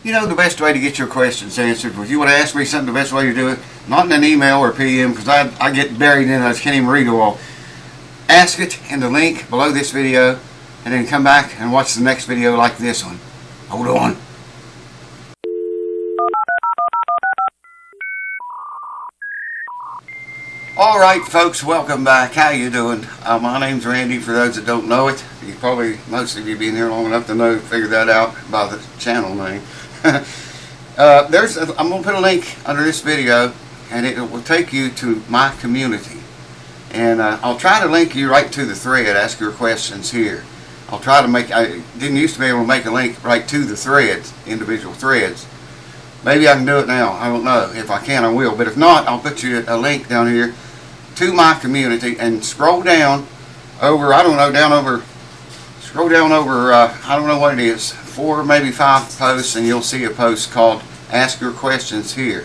You know the best way to get your questions answered. If you want to ask me something, the best way to do it, not in an email or PM, because I get buried in it, I can't even read it all. Ask it in the link below this video, and then come back and watch the next video like this one. Hold on. Alright folks, welcome back. How you doing? My name's Randy, for those that don't know it. You probably, most of you been here long enough to figure that out by the channel name. I'm going to put a link under this video, and it will take you to my community. And I'll try to link you right to the thread, ask your questions here. I'll try to make, I didn't used to be able to make a link right to the threads, individual threads. Maybe I can do it now, I don't know. If I can, I will. But if not, I'll put you a link down here to my community, and scroll down over, I don't know, scroll down over, I don't know what it is, 4, maybe 5 posts, and you'll see a post called Ask Your Questions Here.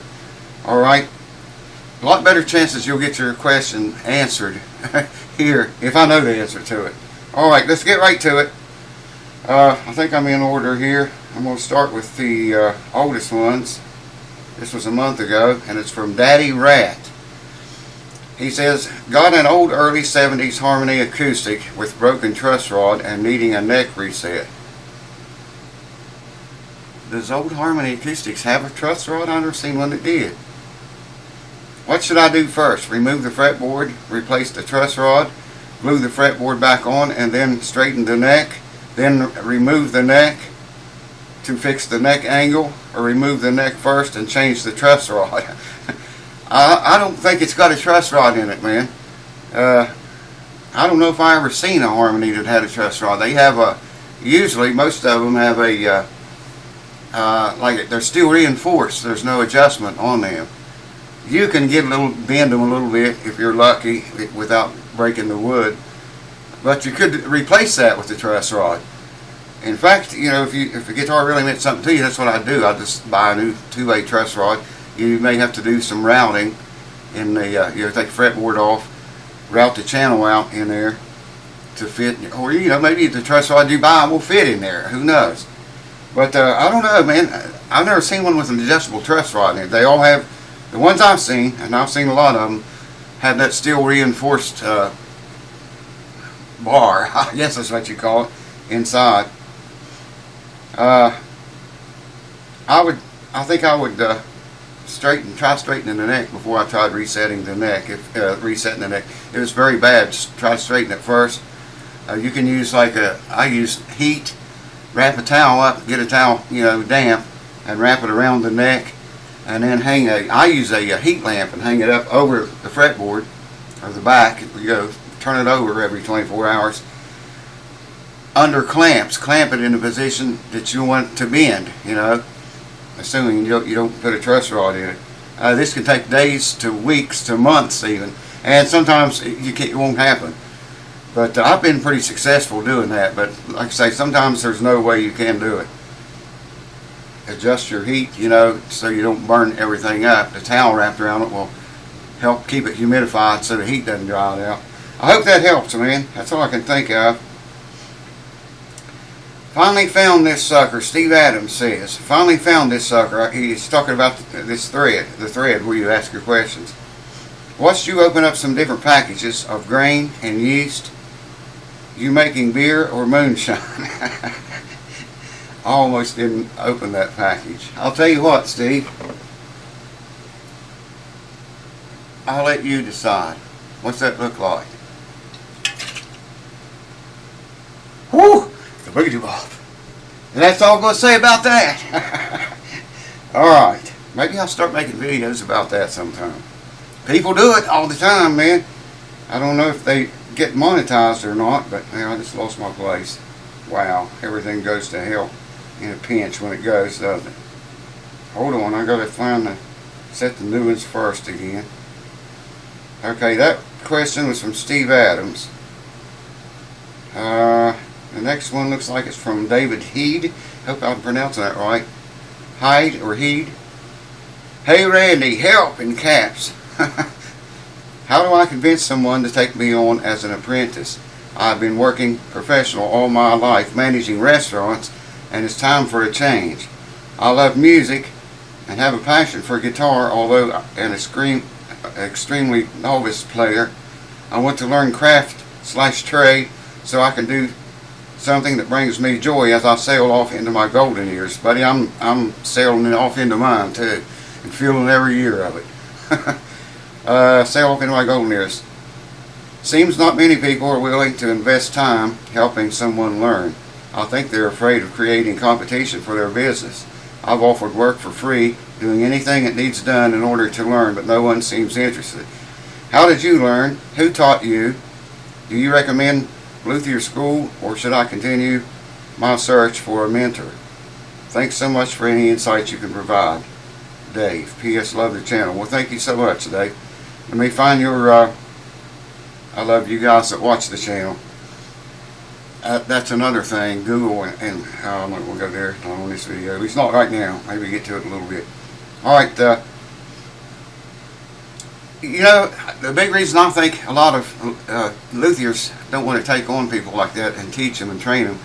Alright? A lot better chances you'll get your question answered here if I know the answer to it. Alright, let's get right to it. I think I'm in order here. I'm going to start with the oldest ones. This was a month ago, and it's from Daddy Rat. He says, got an old early 70s Harmony acoustic with broken truss rod and needing a neck reset. Does old Harmony acoustics have a truss rod? I've never seen one that did. What should I do first? Remove the fretboard, replace the truss rod, glue the fretboard back on, and then straighten the neck, then remove the neck to fix the neck angle, or remove the neck first and change the truss rod? I don't think it's got a truss rod in it, man. I don't know if I ever seen a Harmony that had a truss rod. They have a, usually most of them have a, like they're steel reinforced. There's no adjustment on them. You can get bend them a little bit if you're lucky without breaking the wood. But you could replace that with the truss rod. In fact, you know, if the guitar really meant something to you, that's what I do. I just buy a new 2-way truss rod. You may have to do some routing in the, you know, take the fretboard off, route the channel out in there to fit, or, you know, maybe the truss rod you buy will fit in there. Who knows? But I don't know, man. I've never seen one with an adjustable truss rod in it. They all have, the ones I've seen, and I've seen a lot of them, have that steel reinforced bar, I guess that's what you call it, inside. I think I would try straightening the neck before I tried resetting the neck. Resetting the neck, it was very bad. Just try to straighten it first. You can use I use heat, wrap a towel up, get a towel, you know, damp, and wrap it around the neck, and then I use a heat lamp and hang it up over the fretboard or the back. You go turn it over every 24 hours. Under clamps, clamp it in a position that you want to bend, you know, assuming you don't put a truss rod in it. This can take days to weeks to months even, and sometimes it won't happen. But I've been pretty successful doing that. But like I say, sometimes there's no way you can do it. Adjust your heat, you know, so you don't burn everything up. The towel wrapped around it will help keep it humidified so the heat doesn't dry it out. I hope that helps, man. That's all I can think of. Finally found this sucker, Steve Adams says. Finally found this sucker. He's talking about this thread, the thread where you ask your questions. Watched you open up some different packages of grain and yeast. You making beer or moonshine? I almost didn't open that package. I'll tell you what, Steve. I'll let you decide. What's that look like? Whew! The boogity bob. And that's all I'm going to say about that. Alright. Maybe I'll start making videos about that sometime. People do it all the time, man. I don't know if they get monetized or not, but man, I just lost my place. Wow. Everything goes to hell in a pinch when it goes, doesn't it? Hold on. I got to set the new ones first again. Okay, that question was from Steve Adams. The next one looks like it's from David Heed. Hope I'm pronouncing that right. Hyde or Heed. Hey Randy, help in caps. How do I convince someone to take me on as an apprentice? I've been working professional all my life, managing restaurants, and it's time for a change. I love music and have a passion for guitar, although an extremely novice player. I want to learn craft/trade so I can do something that brings me joy as I sail off into my golden years. Buddy, I'm sailing off into mine too, and feeling every year of it. Sail off into my golden years. Seems not many people are willing to invest time helping someone learn. I think they're afraid of creating competition for their business. I've offered work for free, doing anything that needs done in order to learn, but no one seems interested. How did you learn? Who taught you? Do you recommend luthier school, or should I continue my search for a mentor? Thanks so much for any insights you can provide. Dave. P.S. Love the channel. Well, thank you so much, Dave. Let me find your, I love you guys that watch the channel. That's another thing, Google, and I'm not going to go there, not on this video. At least not right now. Maybe get to it a little bit. Alright, you know, the big reason I think a lot of luthiers don't want to take on people like that and teach them and train them,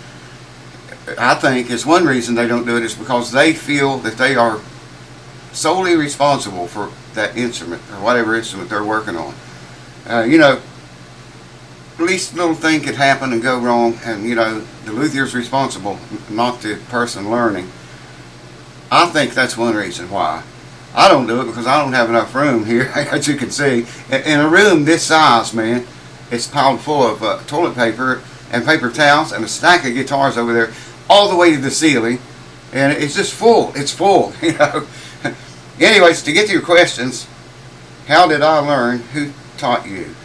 I think is one reason they don't do it is because they feel that they are solely responsible for that instrument or whatever instrument they're working on. You know, least little thing could happen and go wrong, and you know, the luthier's responsible, not the person learning. I think that's one reason why. I don't do it because I don't have enough room here, as you can see. In a room this size, man, it's piled full of toilet paper and paper towels and a stack of guitars over there, all the way to the ceiling, and it's just full. It's full, you know. Anyways, to get to your questions, how did I learn? Who taught you?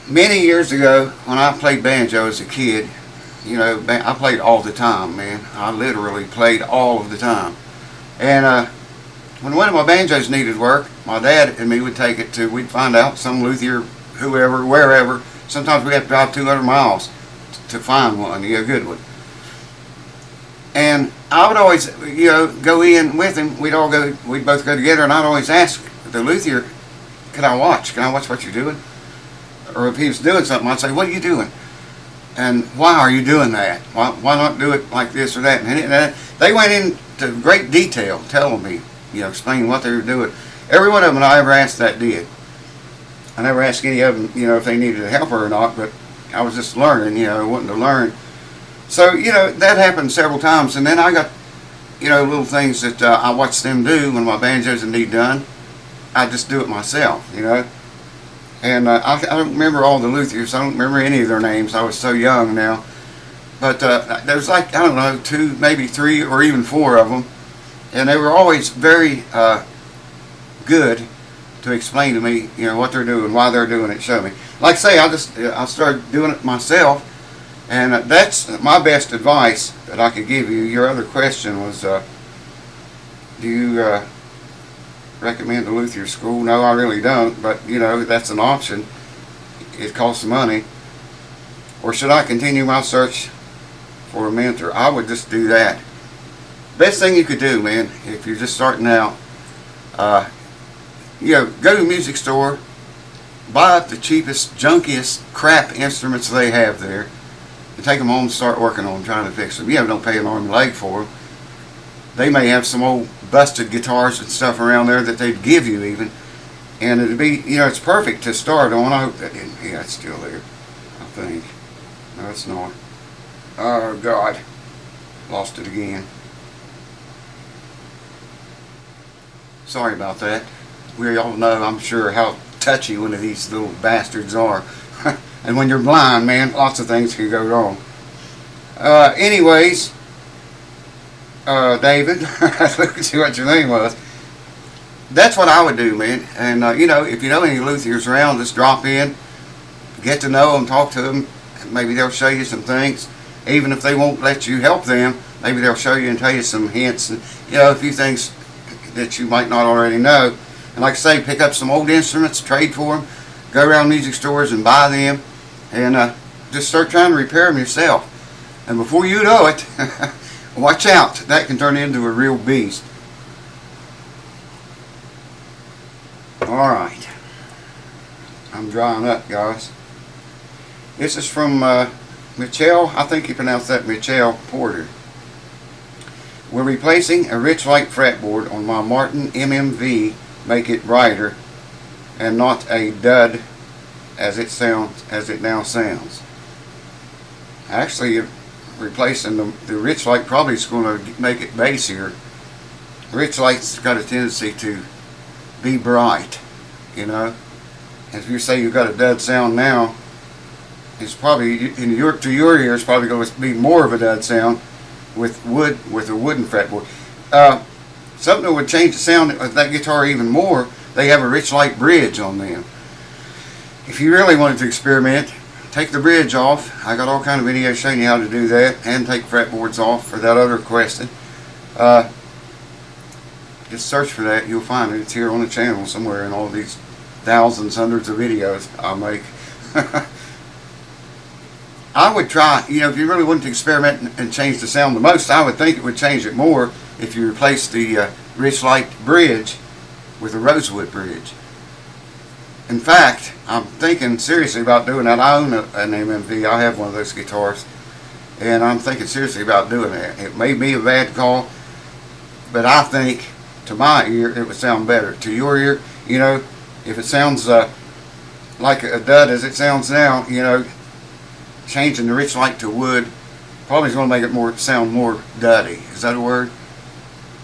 Many years ago, when I played banjo as a kid, you know, I played all the time, man. I literally played all of the time. And when one of my banjos needed work, my dad and me would take it to, we'd find out some luthier, whoever, wherever. Sometimes we have to drive 200 miles to find one, you know, a good one. And I would always, you know, go in with him. We'd both go together, and I'd always ask the luthier, can I watch what you're doing? Or if he was doing something, I'd say, what are you doing? And why are you doing that? Why not do it like this or that? And they went into great detail telling me, you know, explaining what they were doing. Every one of them I ever asked that did. I never asked any of them, you know, if they needed a helper or not, but I was just learning, you know, wanting to learn. So, you know, that happened several times, and then I got, you know, little things that I watched them do when my banjos need done. I just do it myself, you know. And I don't remember all the luthiers. I don't remember any of their names. I was so young now. But there's like, I don't know, 2, maybe 3, or even 4 of them. And they were always very good to explain to me, you know, what they're doing, why they're doing it, show me. Like I say, I started doing it myself. And that's my best advice that I could give you. Your other question was, do you recommend a luthier school? No, I really don't, but you know, that's an option. It costs money. Or should I continue my search for a mentor? I would just do that. Best thing you could do, man, if you're just starting out, you know, go to a music store, buy up the cheapest, junkiest crap instruments they have there, and take them home and start working on them, trying to fix them. You know, don't pay an arm and leg for them. They may have some old busted guitars and stuff around there that they'd give you even, and it'd be, you know, it's perfect to start on. I hope that didn't, yeah, it's still there, I think. No, it's not. Oh God, lost it again. Sorry about that. We all know, I'm sure, how touchy one of these little bastards are. And when you're blind, man, lots of things can go wrong. Anyways, David, look at what your name was. That's what I would do, man. And you know, if you know any luthiers around, just drop in, get to know them, talk to them. Maybe they'll show you some things. Even if they won't let you help them, maybe they'll show you and tell you some hints and, you know, a few things that you might not already know. And like I say, pick up some old instruments, trade for them, go around music stores and buy them, and just start trying to repair them yourself. And before you know it, watch out, that can turn into a real beast. Alright, I'm drying up, guys. This is from Michelle, I think you pronounce that Michelle Porter. We're replacing a Richlite fretboard on my Martin MMV, make it brighter and not a dud as it now sounds. Actually, replacing the Richlite probably is going to make it bassier. Richlite's got a tendency to be bright, you know. If you say you've got a dud sound now, it's probably to your ear, it's probably going to be more of a dud sound with a wooden fretboard. Something that would change the sound of that guitar even more, they have a Richlite bridge on them. If you really wanted to experiment, take the bridge off. I got all kind of videos showing you how to do that, and take fretboards off for that other question. Just search for that, you'll find it. It's here on the channel somewhere in all these thousands, hundreds of videos I make. I would try, you know, if you really wanted to experiment and change the sound the most, I would think it would change it more if you replace the Richlite bridge with a rosewood bridge. In fact, I'm thinking seriously about doing that. I own an MMV. I have one of those guitars, and I'm thinking seriously about doing that. It may be a bad call, but I think to my ear it would sound better. To your ear, you know, if it sounds like a dud as it sounds now, you know, changing the Richlite to wood probably is going to make it sound more duddy. Is that a word?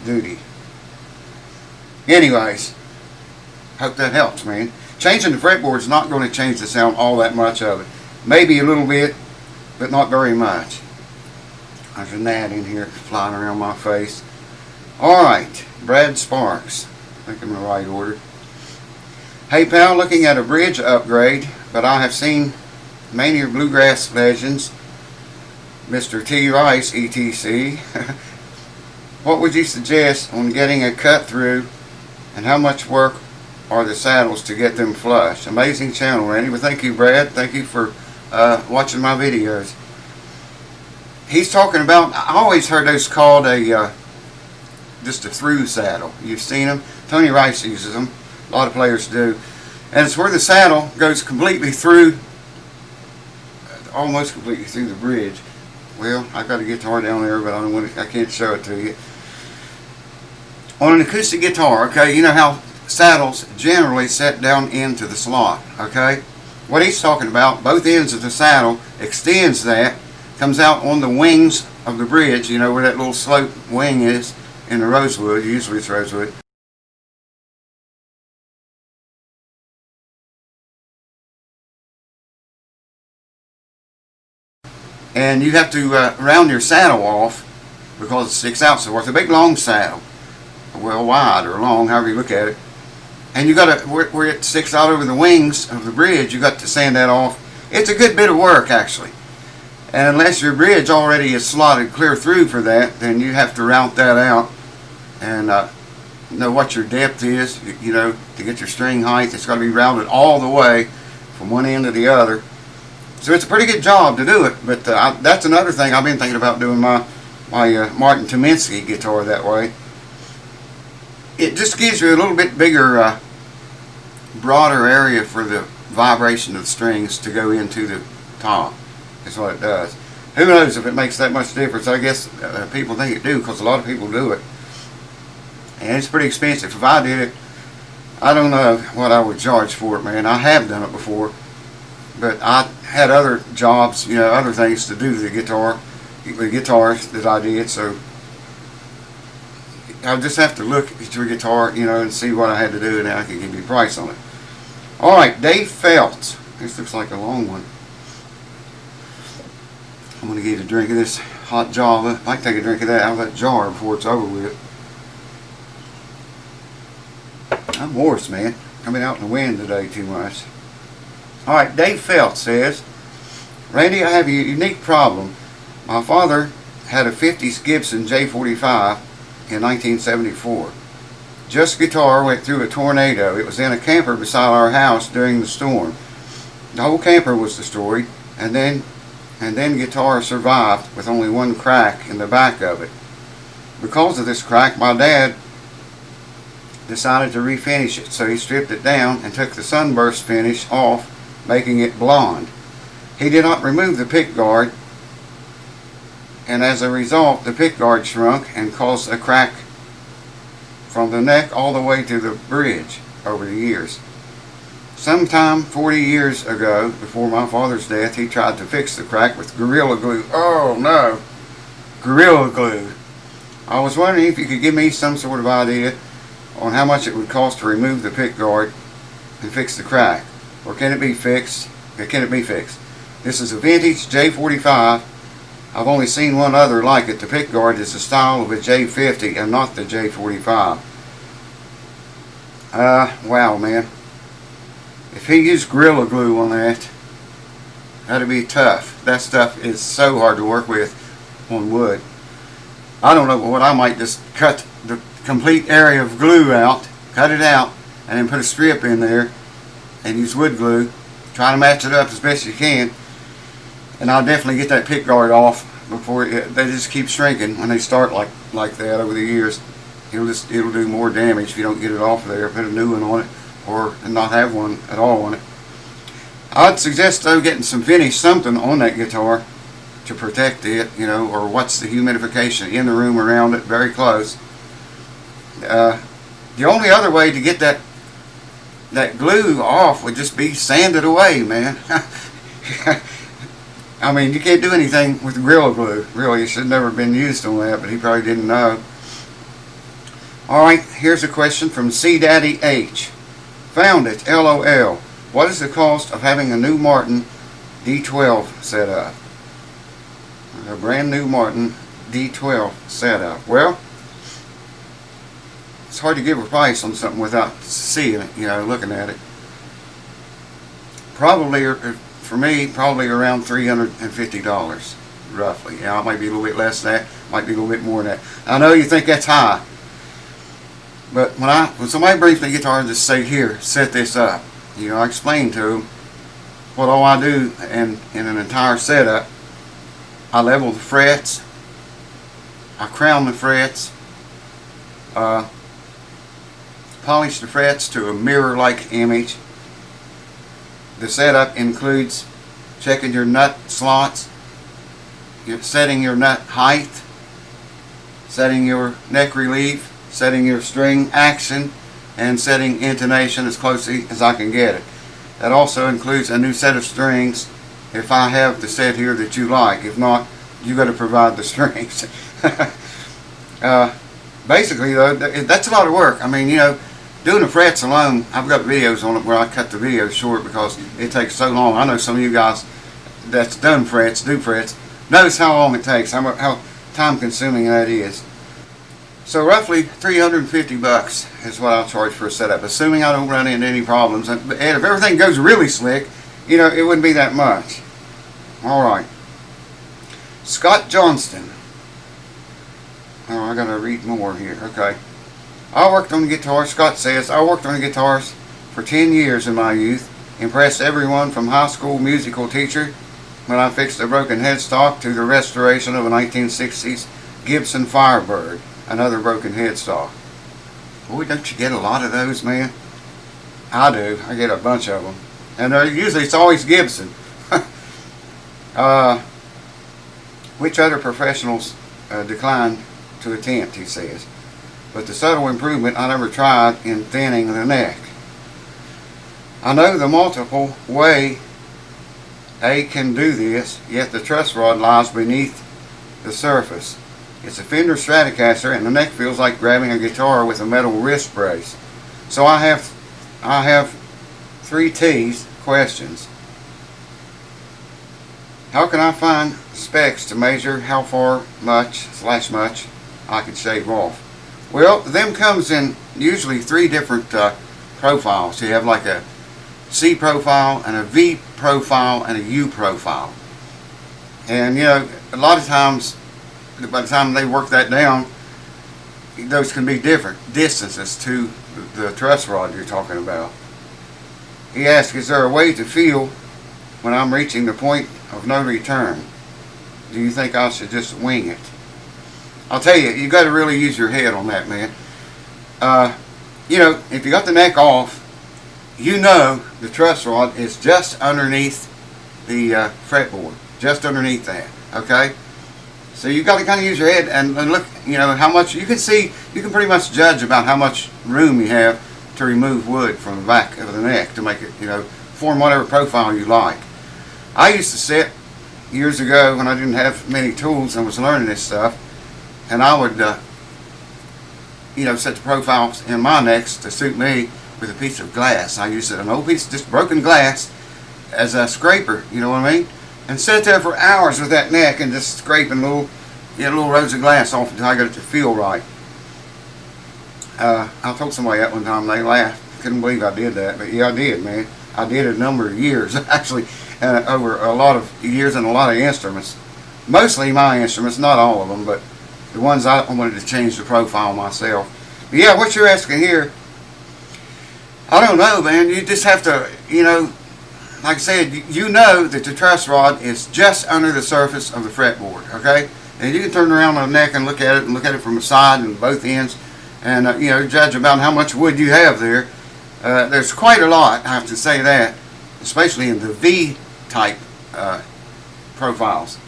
Duty. Anyways, hope that helps, man. Changing the fretboard is not going to change the sound all that much of it. Maybe a little bit, but not very much. There's a gnat in here flying around my face. Alright, Brad Sparks. I think I'm in the right order. Hey pal, looking at a bridge upgrade, but I have seen many bluegrass legends, Mr. T. Rice, etc. What would you suggest on getting a cut through, and how much work are the saddles to get them flush? Amazing channel, Randy. Well, thank you, Brad. Thank you for watching my videos. He's talking about, I always heard those called just a through saddle. You've seen them? Tony Rice uses them. A lot of players do. And it's where the saddle goes completely through, almost completely through the bridge. Well, I've got a guitar down there, but I can't show it to you. On an acoustic guitar, okay, you know how saddles generally set down into the slot, okay? What he's talking about, both ends of the saddle, extends that, comes out on the wings of the bridge, you know where that little slope wing is in the rosewood, usually it's rosewood. And you have to round your saddle off because it sticks out so far. It's a big long saddle, well, wide or long, however you look at it. And you got to, where it sticks out over the wings of the bridge, you got to sand that off. It's a good bit of work, actually. And unless your bridge already is slotted clear through for that, then you have to route that out and know what your depth is, you know, to get your string height. It's got to be routed all the way from one end to the other. So it's a pretty good job to do it, but that's another thing I've been thinking about doing my Martin Tominsky guitar that way. It just gives you a little bit bigger, broader area for the vibration of the strings to go into the top. That's what it does. Who knows if it makes that much difference? I guess people think it do, because a lot of people do it. And it's pretty expensive. If I did it, I don't know what I would charge for it, man. I have done it before. But I had other jobs, you know, other things to do to the guitars that I did, so I'll just have to look at your guitar, you know, and see what I had to do, and then I can give you a price on it. Alright, Dave Feltz. This looks like a long one. I'm going to get a drink of this hot Java. I can take a drink of that out of that jar before it's over with. I'm hoarse, man. I've been out in the wind today too much. Alright, Dave Feltz says, Randy, I have a unique problem. My father had a 50s Gibson J45 in 1974. Just guitar went through a tornado. It was in a camper beside our house during the storm. The whole camper was destroyed, and then guitar survived with only one crack in the back of it. Because of this crack, my dad decided to refinish it, so he stripped it down and took the sunburst finish off, making it blonde. He did not remove the pick guard, and as a result the pickguard shrunk and caused a crack from the neck all the way to the bridge over the years. Sometime 40 years ago, before my father's death, he tried to fix the crack with Gorilla Glue. Oh no! Gorilla Glue. I was wondering if you could give me some sort of idea on how much it would cost to remove the pickguard and fix the crack. Or can it be fixed? Can it be fixed? This is a vintage J45. I've only seen one other like it. The pickguard is the style of a J50 and not the J45. Wow, man. If he used Gorilla Glue on that, that'd be tough. That stuff is so hard to work with on wood. I don't know what, I might just cut the complete area of glue out, cut it out, and then put a strip in there and use wood glue. Try to match it up as best you can, and I'll definitely get that pickguard off before they just keep shrinking when they start like that over the years. It'll do more damage if you don't get it off there. Put a new one on it, or not have one at all on it. I'd suggest though getting some finish something on that guitar to protect it, you know, or what's the humidification in the room around it, very close. The only other way to get that glue off would just be sand it away, man. I mean, you can't do anything with Gorilla Glue. Really, it should never have been used on that, but he probably didn't know. Alright, here's a question from C Daddy H. Found it, LOL. What is the cost of having a new Martin D12 set up? A brand new Martin D12 setup. Well, it's hard to give a price on something without seeing it, you know, looking at it. Probably, for me, probably around $350, roughly. Yeah, it might be a little bit less than that, might be a little bit more than that. I know you think that's high, but when somebody brings me a guitar and just say, here, set this up, you know, I explain to them what all I do in an entire setup. I level the frets, I crown the frets, polish the frets to a mirror-like image. The setup includes checking your nut slots, setting your nut height, setting your neck relief, setting your string action, and setting intonation as closely as I can get it. That also includes a new set of strings if I have the set here that you like. If not, you got to provide the strings. Basically though, that's a lot of work. I mean, you know, doing the frets alone, I've got videos on it where I cut the videos short because it takes so long. I know some of you guys that's done frets, do frets, knows how long it takes, how time consuming that is. So roughly $350 is what I'll charge for a setup, assuming I don't run into any problems. And if everything goes really slick, you know, it wouldn't be that much. Alright. Scott Johnston. Oh, I gotta read more here. Okay. I worked on the guitar, Scott says, I worked on the guitars for 10 years in my youth. Impressed everyone from high school musical teacher when I fixed a broken headstock to the restoration of a 1960s Gibson Firebird, another broken headstock. Boy, don't you get a lot of those, man? I do. I get a bunch of them. And usually it's always Gibson. Which other professionals declined to attempt, he says. But the subtle improvement I never tried in thinning the neck. I know the multiple way A can do this, yet the truss rod lies beneath the surface. It's a Fender Stratocaster and the neck feels like grabbing a guitar with a metal wrist brace. So I have 3 T's questions. How can I find specs to measure how far much I could shave off? Well, them comes in usually 3 different profiles. You have like a C profile and a V profile and a U profile. And you know, a lot of times by the time they work that down, those can be different distances to the truss rod you're talking about. He asked, is there a way to feel when I'm reaching the point of no return? Do you think I should just wing it? I'll tell you, you got to really use your head on that, man. You know, if you got the neck off, you know the truss rod is just underneath the fretboard, just underneath that, okay? So you've got to kind of use your head and look, you know, how much you can see. You can pretty much judge about how much room you have to remove wood from the back of the neck to make it, you know, form whatever profile you like. I used to sit years ago when I didn't have many tools and was learning this stuff, and I would, you know, set the profiles in my necks to suit me with a piece of glass. I used an old piece, just broken glass, as a scraper, you know what I mean? And sit there for hours with that neck and just scraping little rows of glass off until I got it to feel right. I told somebody that one time, they laughed. Couldn't believe I did that, but yeah, I did, man. I did it a number of years, actually, over a lot of years and a lot of instruments. Mostly my instruments, not all of them, but the ones I wanted to change the profile myself. But yeah, what you're asking here, I don't know, man. You just have to, you know, like I said, you know that the truss rod is just under the surface of the fretboard, okay? And you can turn around on the neck and look at it from the side and both ends, and you know, judge about how much wood you have there. There's quite a lot, I have to say that, especially in the V-type profiles,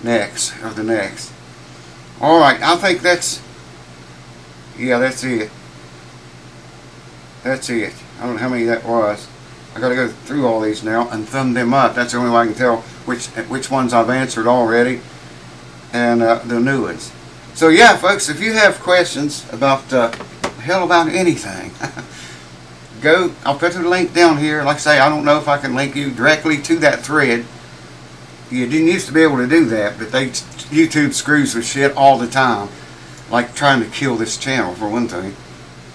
necks, of the necks. Alright, I think that's, yeah, that's it. That's it. I don't know how many that was. I got to go through all these now and thumb them up. That's the only way I can tell which ones I've answered already, and the new ones. So yeah, folks, if you have questions about hell about anything, go. I'll put the link down here. Like I say, I don't know if I can link you directly to that thread. You didn't used to be able to do that, but YouTube screws with shit all the time, like trying to kill this channel for one thing.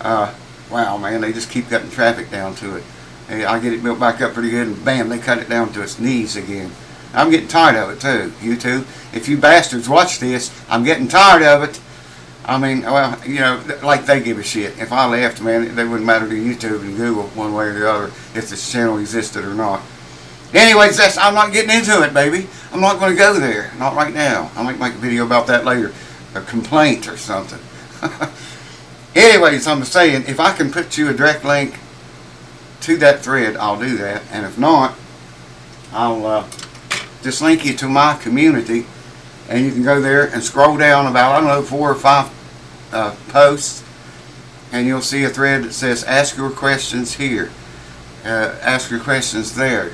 Wow, man, they just keep cutting traffic down to it. I get it built back up pretty good, and bam, they cut it down to its knees again. I'm getting tired of it too, YouTube. If you bastards watch this, I'm getting tired of it. I mean, well, you know, like they give a shit. If I left, man, it wouldn't matter to YouTube and Google one way or the other if this channel existed or not. Anyways, I'm not getting into it, baby. I'm not going to go there. Not right now. I might make a video about that later. A complaint or something. Anyways, I'm saying, if I can put you a direct link to that thread, I'll do that. And if not, I'll just link you to my community, and you can go there and scroll down about, I don't know, 4 or 5 posts, and you'll see a thread that says ask your questions here. Ask your questions there.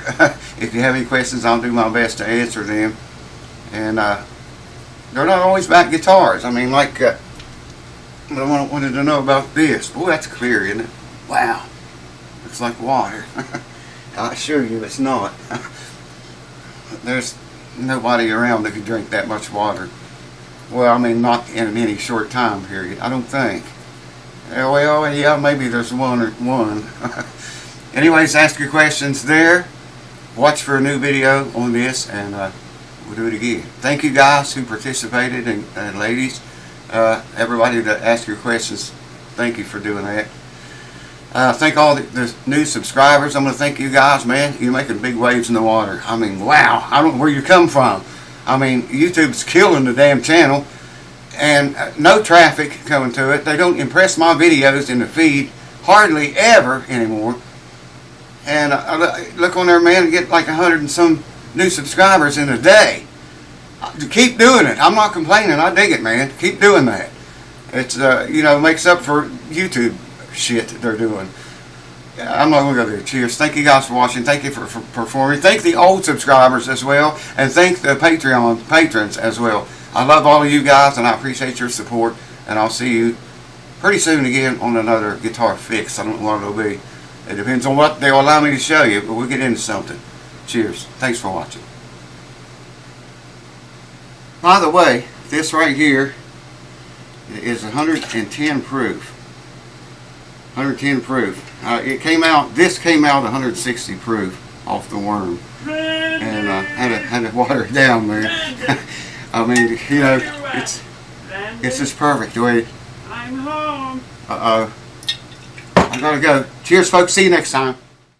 If you have any questions, I'll do my best to answer them. And they're not always about guitars. I mean, like I wanted to know about this. Boy, that's clear, isn't it? Wow, looks like water. I assure you it's not. There's nobody around that could drink that much water. Well, I mean, not in any short time period, I don't think. Well, yeah, maybe there's one. Anyways, ask your questions there. Watch for a new video on this, and we'll do it again. Thank you guys who participated, and ladies, everybody that asked your questions, thank you for doing that. Thank all the new subscribers. I'm going to thank you guys, man. You're making big waves in the water. I mean, wow. I don't know where you come from. I mean, YouTube's killing the damn channel, and no traffic coming to it. They don't impress my videos in the feed hardly ever anymore. And look on there, man, and get like 100 and some new subscribers in a day. Keep doing it. I'm not complaining. I dig it, man. Keep doing that. It's, you know, makes up for YouTube shit that they're doing. I'm not going to go there. Cheers. Thank you guys for watching. Thank you for performing. Thank the old subscribers as well. And thank the Patreon patrons as well. I love all of you guys, and I appreciate your support. And I'll see you pretty soon again on another guitar fix. I don't know what it'll be. It depends on what they'll allow me to show you, but we'll get into something. Cheers. Thanks for watching. By the way, this right here is 110 proof. 110 proof. This came out 160 proof off the worm, and had to water it down, man. I mean, you know, it's just perfect the way. I'm home. I gotta go. Cheers, folks. See you next time.